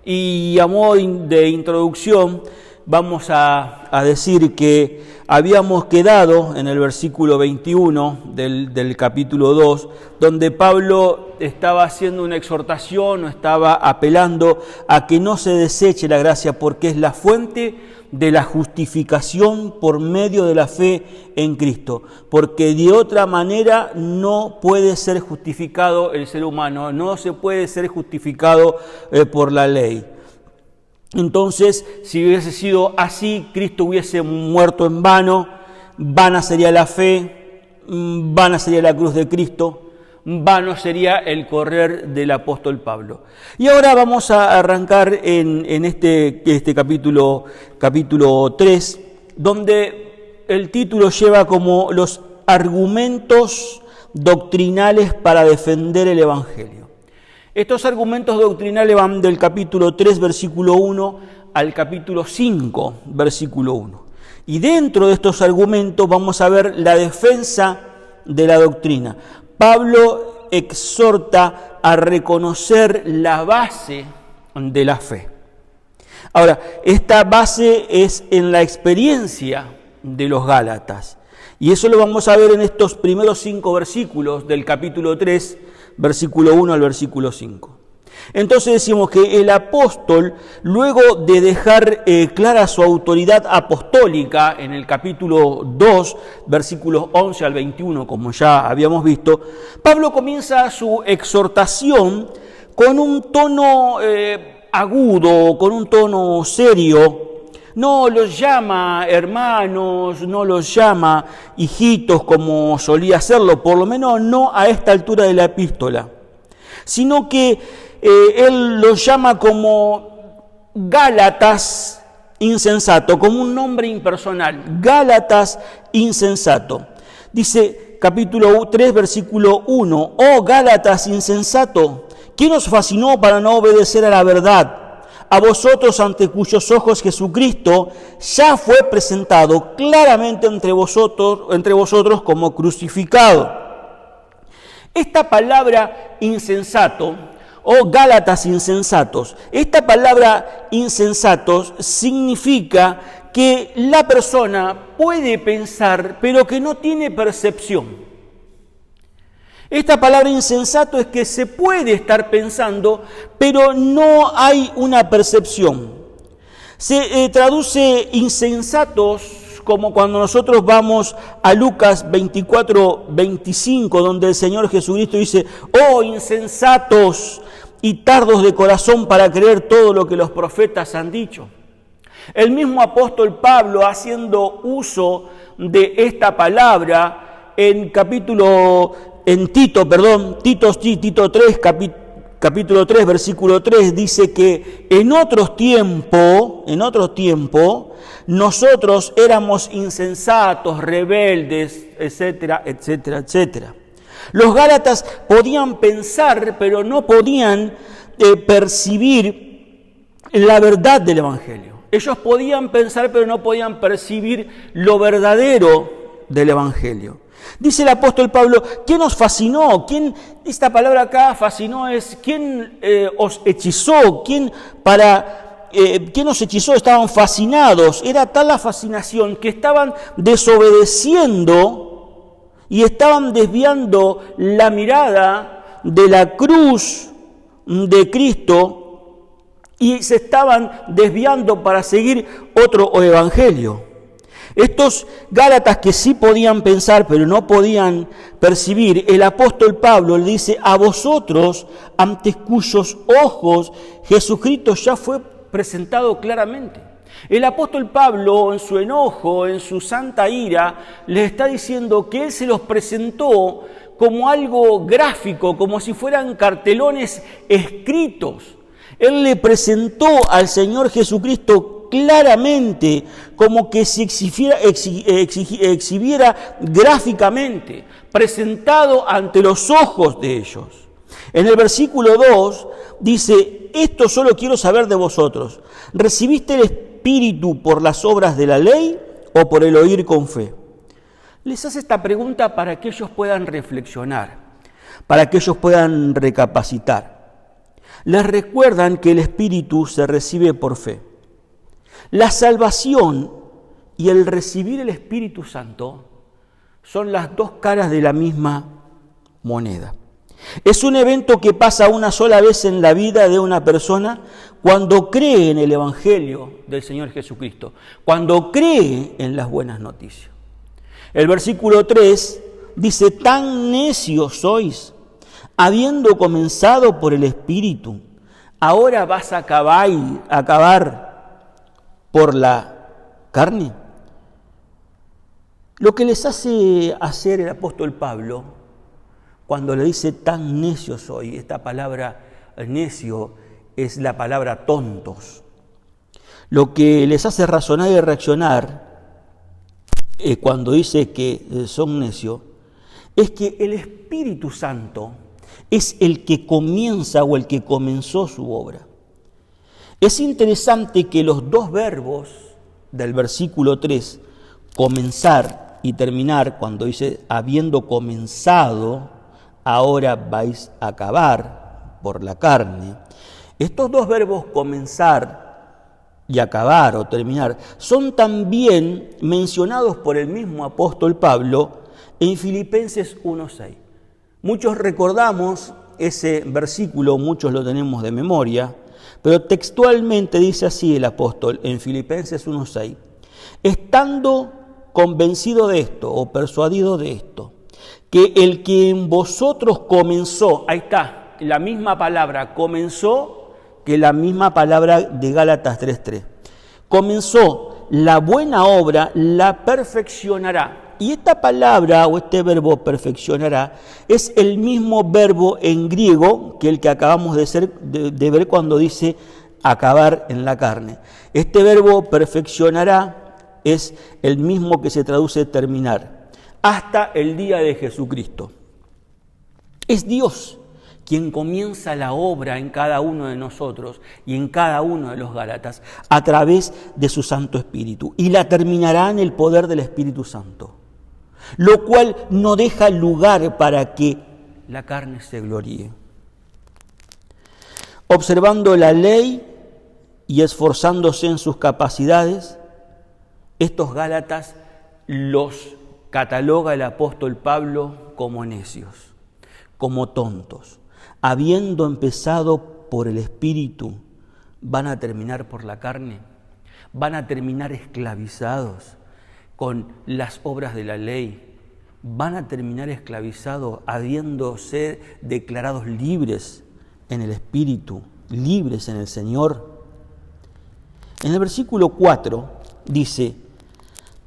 Y a modo de introducción vamos a decir que habíamos quedado en el versículo 21 del capítulo 2, donde Pablo estaba haciendo una exhortación o estaba apelando a que no se deseche la gracia porque es la fuente de la justificación por medio de la fe en Cristo, porque de otra manera no puede ser justificado el ser humano, no se puede ser justificado por la ley. Entonces, si hubiese sido así, Cristo hubiese muerto en vano, vana sería la fe, vana sería la cruz de Cristo, vano sería el correr del apóstol Pablo. Y ahora vamos a arrancar en este capítulo 3, donde el título lleva como los argumentos doctrinales para defender el Evangelio. Estos argumentos doctrinales van del capítulo 3, versículo 1, al capítulo 5, versículo 1. Y dentro de estos argumentos vamos a ver la defensa de la doctrina. Pablo exhorta a reconocer la base de la fe. Ahora, esta base es en la experiencia de los Gálatas. Y eso lo vamos a ver en estos primeros 5 versículos del capítulo 3, versículo 1 al versículo 5. Entonces decimos que el apóstol, luego de dejar clara su autoridad apostólica en el capítulo 2, versículos 11 al 21, como ya habíamos visto, Pablo comienza su exhortación con un tono agudo, con un tono serio. No los llama hermanos, no los llama hijitos como solía hacerlo, por lo menos no a esta altura de la epístola, sino que él los llama como Gálatas insensato, como un nombre impersonal, Gálatas insensato. Dice capítulo 3, versículo 1, «Oh Gálatas insensato, ¿quién os fascinó para no obedecer a la verdad? A vosotros ante cuyos ojos Jesucristo ya fue presentado claramente entre vosotros como crucificado». Esta palabra insensato, o Gálatas insensatos, esta palabra insensatos significa que la persona puede pensar, pero que no tiene percepción. Esta palabra insensato es que se puede estar pensando, pero no hay una percepción. Se traduce insensatos como cuando nosotros vamos a Lucas 24, 25, donde el Señor Jesucristo dice, «Oh insensatos y tardos de corazón para creer todo lo que los profetas han dicho». El mismo apóstol Pablo, haciendo uso de esta palabra en Tito 3, capítulo 3, versículo 3, dice que en otro tiempo, nosotros éramos insensatos, rebeldes, etcétera, etcétera, etcétera. Los Gálatas podían pensar, pero no podían percibir la verdad del Evangelio. Ellos podían pensar, pero no podían percibir lo verdadero del Evangelio. Dice el apóstol Pablo, ¿quién os fascinó? Esta palabra acá, fascinó, es ¿quién os hechizó? ¿Quién os hechizó? Estaban fascinados. Era tal la fascinación que estaban desobedeciendo y estaban desviando la mirada de la cruz de Cristo y se estaban desviando para seguir otro evangelio. Estos Gálatas que sí podían pensar, pero no podían percibir, el apóstol Pablo le dice, a vosotros, ante cuyos ojos Jesucristo ya fue presentado claramente. El apóstol Pablo, en su enojo, en su santa ira, les está diciendo que él se los presentó como algo gráfico, como si fueran cartelones escritos. Él le presentó al Señor Jesucristo claramente, como que se exhibiera gráficamente, presentado ante los ojos de ellos. En el versículo 2 dice, esto solo quiero saber de vosotros, ¿recibiste el Espíritu por las obras de la ley o por el oír con fe? Les hace esta pregunta para que ellos puedan reflexionar, para que ellos puedan recapacitar. les recuerdan que el Espíritu se recibe por fe. La salvación y el recibir el Espíritu Santo son las dos caras de la misma moneda. Es un evento que pasa una sola vez en la vida de una persona cuando cree en el Evangelio del Señor Jesucristo, cuando cree en las buenas noticias. El versículo 3 dice: tan necios sois, habiendo comenzado por el Espíritu, ¿ahora vas a acabar por la carne? Lo que les hace hacer el apóstol Pablo, cuando le dice tan necio soy, esta palabra necio es la palabra tontos. Lo que les hace razonar y reaccionar cuando dice que son necios, es que el Espíritu Santo es el que comienza o el que comenzó su obra. Es interesante que los dos verbos del versículo 3, comenzar y terminar, cuando dice habiendo comenzado, ahora vais a acabar por la carne. Estos dos verbos, comenzar y acabar o terminar, son también mencionados por el mismo apóstol Pablo en Filipenses 1:6. Muchos recordamos ese versículo, muchos lo tenemos de memoria, pero textualmente dice así el apóstol en Filipenses 1:6: estando convencido de esto o persuadido de esto, que el que en vosotros comenzó, ahí está, la misma palabra comenzó que la misma palabra de Gálatas 3:3, comenzó la buena obra, la perfeccionará. Y esta palabra o este verbo perfeccionará es el mismo verbo en griego que el que acabamos de ver cuando dice acabar en la carne. Este verbo perfeccionará es el mismo que se traduce terminar, hasta el día de Jesucristo. Es Dios quien comienza la obra en cada uno de nosotros y en cada uno de los Gálatas a través de su Santo Espíritu, y la terminará en el poder del Espíritu Santo, lo cual no deja lugar para que la carne se gloríe. Observando la ley y esforzándose en sus capacidades, estos Gálatas los cataloga el apóstol Pablo como necios, como tontos. Habiendo empezado por el Espíritu, van a terminar por la carne, van a terminar esclavizados con las obras de la ley, van a terminar esclavizados habiéndose declarados libres en el Espíritu, libres en el Señor. En el versículo 4 dice: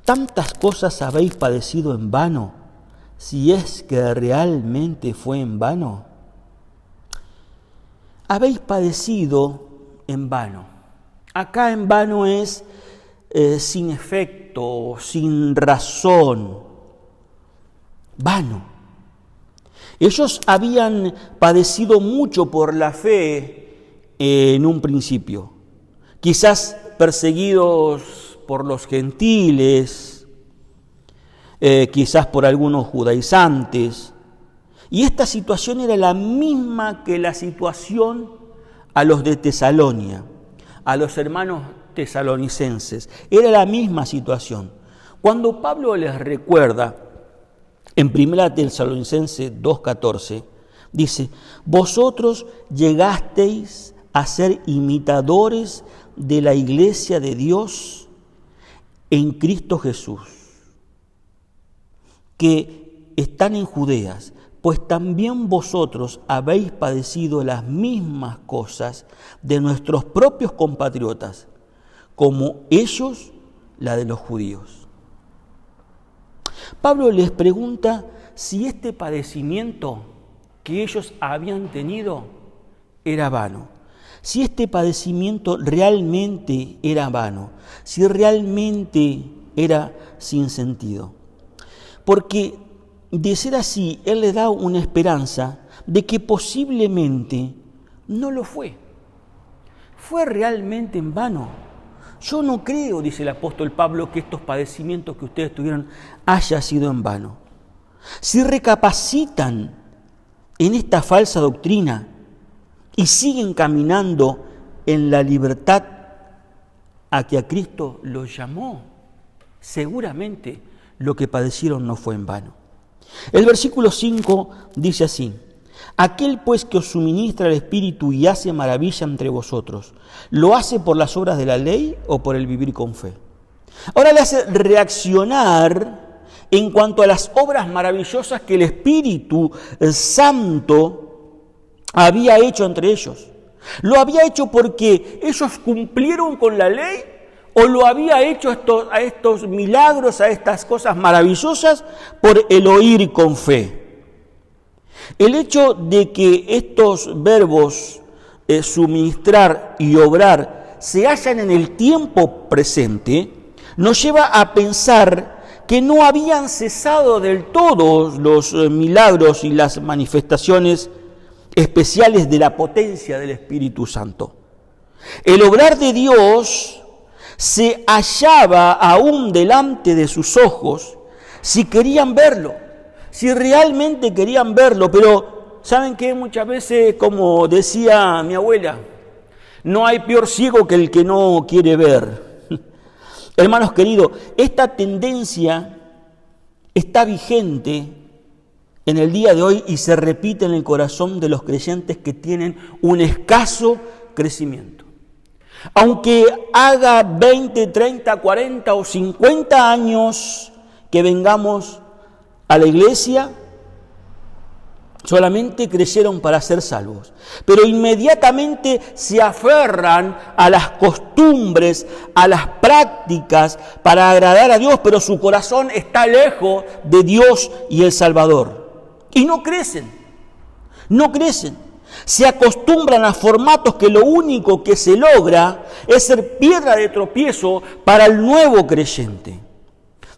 tantas cosas habéis padecido en vano, si es que realmente fue en vano. Habéis padecido en vano. Acá en vano es sin efecto, sin razón, vano. Ellos habían padecido mucho por la fe en un principio, quizás perseguidos por los gentiles, quizás por algunos judaizantes, y esta situación era la misma que la situación a los de Tesalonia, a los hermanos tesalonicenses. Era la misma situación. Cuando Pablo les recuerda en 1 Tesalonicenses 2:14, dice: vosotros llegasteis a ser imitadores de la iglesia de Dios en Cristo Jesús, que están en Judeas, pues también vosotros habéis padecido las mismas cosas de nuestros propios compatriotas, como ellos la de los judíos. Pablo les pregunta si este padecimiento que ellos habían tenido era vano, si este padecimiento realmente era vano, si realmente era sin sentido. Porque de ser así, él le da una esperanza de que posiblemente no lo fue. ¿Fue realmente en vano? Yo no creo, dice el apóstol Pablo, que estos padecimientos que ustedes tuvieron haya sido en vano. Si recapacitan en esta falsa doctrina y siguen caminando en la libertad a que a Cristo los llamó. Seguramente lo que padecieron no fue en vano. El versículo 5 dice así: aquel pues que os suministra el Espíritu y hace maravilla entre vosotros, ¿lo hace por las obras de la ley o por el vivir con fe? Ahora le hace reaccionar en cuanto a las obras maravillosas que el Espíritu Santo había hecho entre ellos. ¿Lo había hecho porque ellos cumplieron con la ley? ¿O lo había hecho a estos milagros, a estas cosas maravillosas, por el oír con fe? El hecho de que estos verbos, suministrar y obrar, se hallan en el tiempo presente, nos lleva a pensar que no habían cesado del todo los milagros y las manifestaciones especiales de la potencia del Espíritu Santo. El obrar de Dios se hallaba aún delante de sus ojos si querían verlo, si realmente querían verlo. Pero ¿saben qué? Muchas veces, como decía mi abuela, no hay peor ciego que el que no quiere ver. Hermanos queridos, esta tendencia está vigente en el día de hoy y se repite en el corazón de los creyentes que tienen un escaso crecimiento. Aunque haga 20, 30, 40 o 50 años que vengamos a la iglesia, solamente creyeron para ser salvos, pero inmediatamente se aferran a las costumbres, a las prácticas para agradar a Dios, pero su corazón está lejos de Dios y el Salvador. Y no crecen. Se acostumbran a formatos que lo único que se logra es ser piedra de tropiezo para el nuevo creyente.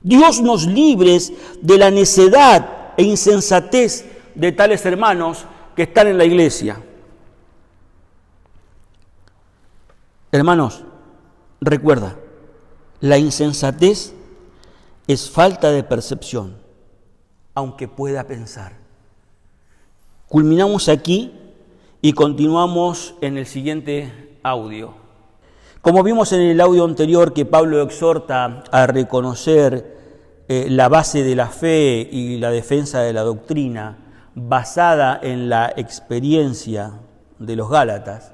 Dios nos libres de la necedad e insensatez de tales hermanos que están en la iglesia. Hermanos, recuerda, la insensatez es falta de percepción, aunque pueda pensar. Culminamos aquí y continuamos en el siguiente audio. Como vimos en el audio anterior que Pablo exhorta a reconocer la base de la fe y la defensa de la doctrina basada en la experiencia de los Gálatas,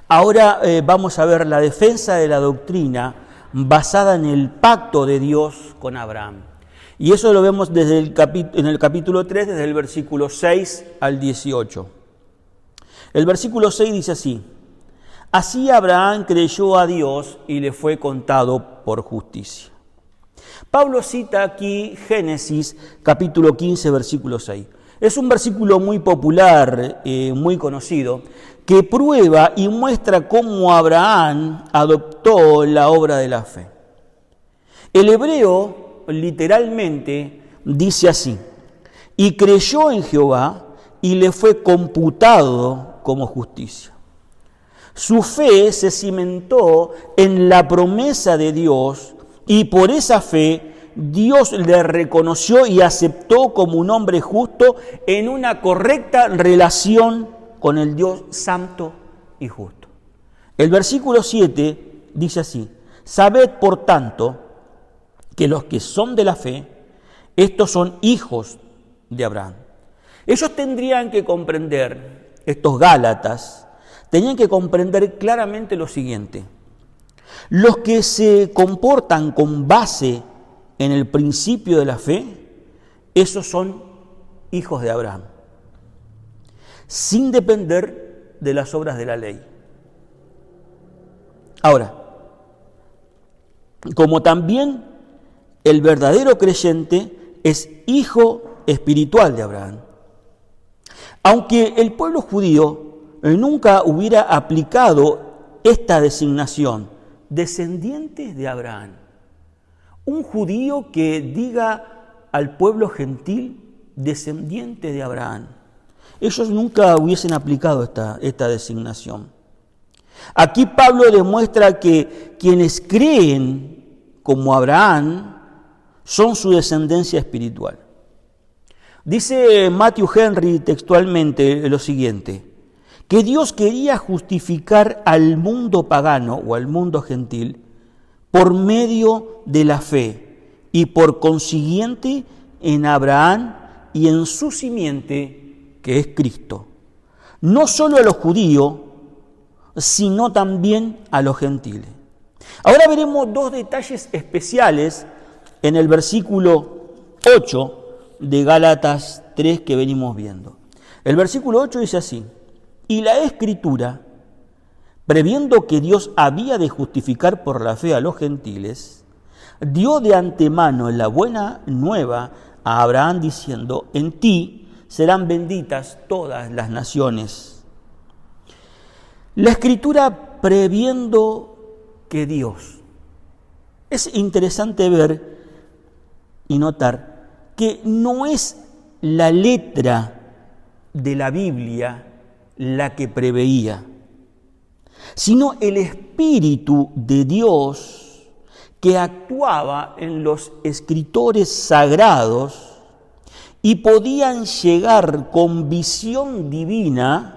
ahora vamos a ver la defensa de la doctrina basada en el pacto de Dios con Abraham. Y eso lo vemos en el capítulo 3, desde el versículo 6 al 18. El versículo 6 dice así: así Abraham creyó a Dios y le fue contado por justicia. Pablo cita aquí Génesis capítulo 15, versículo 6. Es un versículo muy popular, muy conocido, que prueba y muestra cómo Abraham adoptó la obra de la fe. El hebreo literalmente dice así: y creyó en Jehová y le fue computado como justicia. Su fe se cimentó en la promesa de Dios y por esa fe Dios le reconoció y aceptó como un hombre justo en una correcta relación con el Dios santo y justo. El versículo 7 dice así: sabed por tanto que los que son de la fe, estos son hijos de Abraham. Ellos tendrían que comprender, estos Gálatas, tenían que comprender claramente lo siguiente: los que se comportan con base en el principio de la fe, esos son hijos de Abraham, sin depender de las obras de la ley. Ahora, como también el verdadero creyente es hijo espiritual de Abraham. Aunque el pueblo judío nunca hubiera aplicado esta designación, descendientes de Abraham, un judío que diga al pueblo gentil descendiente de Abraham, ellos nunca hubiesen aplicado esta designación. Aquí Pablo demuestra que quienes creen como Abraham son su descendencia espiritual. Dice Matthew Henry textualmente lo siguiente: que Dios quería justificar al mundo pagano o al mundo gentil por medio de la fe y por consiguiente en Abraham y en su simiente, que es Cristo. No solo a los judíos, sino también a los gentiles. Ahora veremos dos detalles especiales en el versículo 8 de Gálatas 3 que venimos viendo. El versículo 8 dice así: y la Escritura, previendo que Dios había de justificar por la fe a los gentiles, dio de antemano la buena nueva a Abraham diciendo: en ti serán benditas todas las naciones. La Escritura previendo que Dios. Es interesante ver y notar que no es la letra de la Biblia la que preveía, sino el Espíritu de Dios que actuaba en los escritores sagrados y podían llegar con visión divina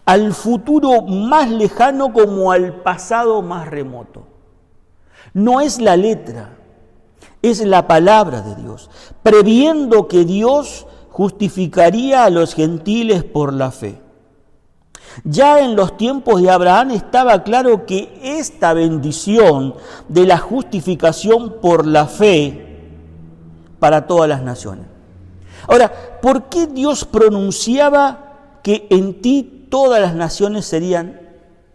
al futuro más lejano como al pasado más remoto. No es la letra, es la palabra de Dios, previendo que Dios justificaría a los gentiles por la fe. Ya en los tiempos de Abraham estaba claro que esta bendición de la justificación por la fe para todas las naciones. Ahora, ¿por qué Dios pronunciaba que en ti todas las naciones serían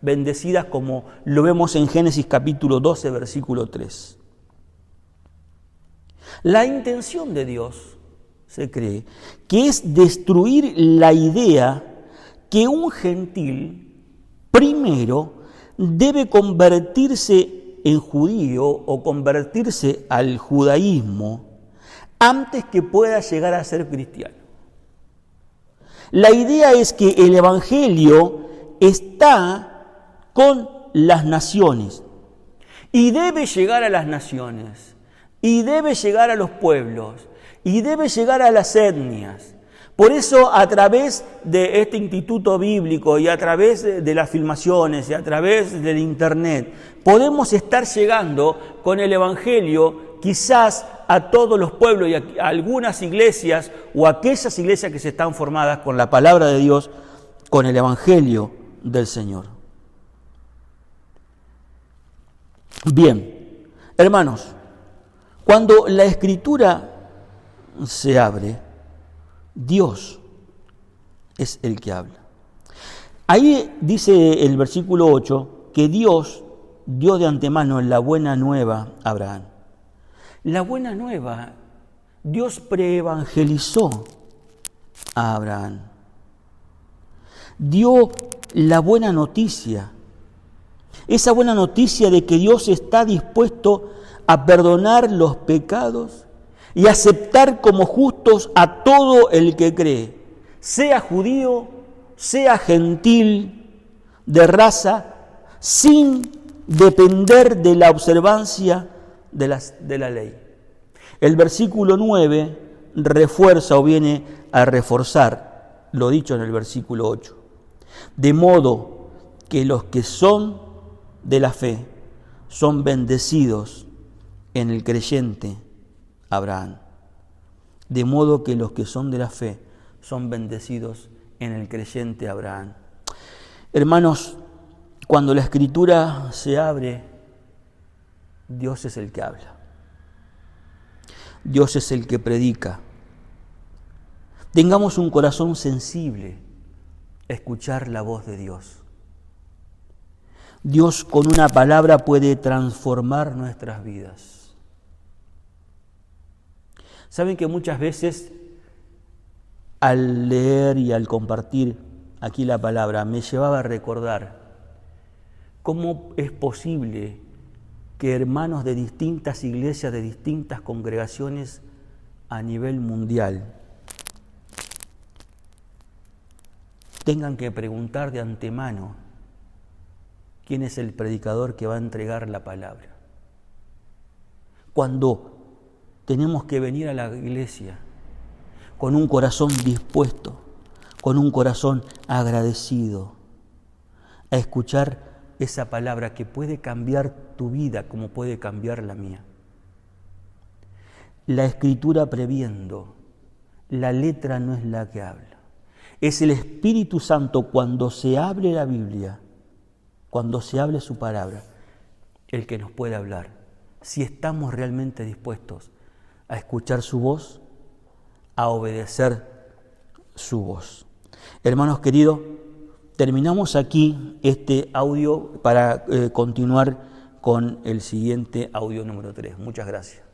bendecidas, como lo vemos en Génesis capítulo 12, versículo 3? La intención de Dios, se cree, que es destruir la idea que un gentil primero debe convertirse en judío o convertirse al judaísmo antes que pueda llegar a ser cristiano. La idea es que el Evangelio está con las naciones y debe llegar a las naciones y debe llegar a los pueblos y debe llegar a las etnias. Por eso, a través de este instituto bíblico y a través de las filmaciones y a través del internet, podemos estar llegando con el Evangelio quizás a todos los pueblos y a algunas iglesias o a aquellas iglesias que se están formadas con la palabra de Dios, con el Evangelio del Señor. Bien, hermanos, cuando la Escritura se abre, Dios es el que habla. Ahí dice el versículo 8 que Dios dio de antemano la buena nueva a Abraham. La buena nueva, Dios preevangelizó a Abraham. Dio la buena noticia. Esa buena noticia de que Dios está dispuesto a perdonar los pecados y aceptar como justos a todo el que cree, sea judío, sea gentil, de raza, sin depender de la observancia de la ley. El versículo 9 refuerza o viene a reforzar lo dicho en el versículo 8. De modo que los que son de la fe son bendecidos en el creyente Abraham. De modo que los que son de la fe son bendecidos en el creyente Abraham. Hermanos, cuando la Escritura se abre, Dios es el que habla. Dios es el que predica. Tengamos un corazón sensible a escuchar la voz de Dios. Dios con una palabra puede transformar nuestras vidas. Saben que muchas veces al leer y al compartir aquí la palabra me llevaba a recordar cómo es posible que hermanos de distintas iglesias, de distintas congregaciones a nivel mundial tengan que preguntar de antemano quién es el predicador que va a entregar la palabra. Cuando tenemos que venir a la iglesia con un corazón dispuesto, con un corazón agradecido, a escuchar esa palabra que puede cambiar tu vida como puede cambiar la mía. La Escritura previendo, la letra no es la que habla. Es el Espíritu Santo cuando se abre la Biblia, cuando se hable su palabra, el que nos puede hablar. Si estamos realmente dispuestos a escuchar su voz, a obedecer su voz. Hermanos queridos, terminamos aquí este audio para continuar con el siguiente audio número 3. Muchas gracias.